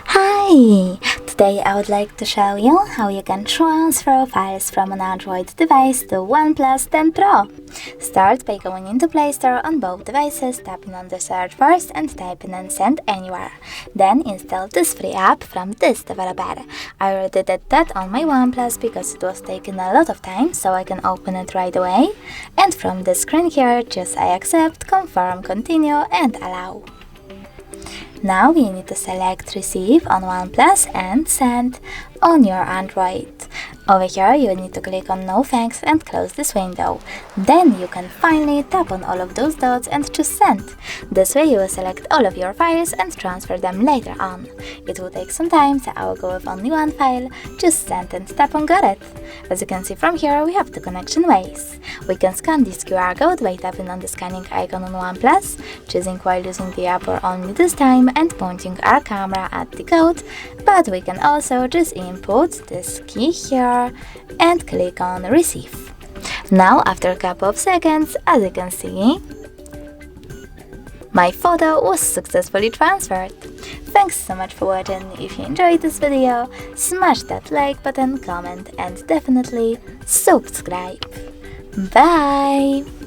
Hi! Today I would like to show you how you can transfer files from an Android device to OnePlus 10 Pro. Start by going into Play Store on both devices, tapping on the search first and typing in Send Anywhere. Then install this free app from this developer. I already did that on my OnePlus because it was taking a lot of time, so I can open it right away. And from the screen here, just I accept, confirm, continue and allow. Now you need to select Receive on OnePlus and Send on your Android. Over here you need to click on No Thanks and close this window. Then you can finally tap on all of those dots and choose Send. This way you will select all of your files and transfer them later on. It will take some time, so I will go with only one file. Just Send and tap on Got It. As you can see from here, we have two connection ways. We can scan this QR code by tapping on the scanning icon on OnePlus, choosing while using the app or only this time, and pointing our camera at the code, but we can also just input this key here and click on Receive. Now after a couple of seconds, as you can see, my photo was successfully transferred. Thanks so much for watching. If you enjoyed this video, smash that like button, comment and definitely subscribe. Bye!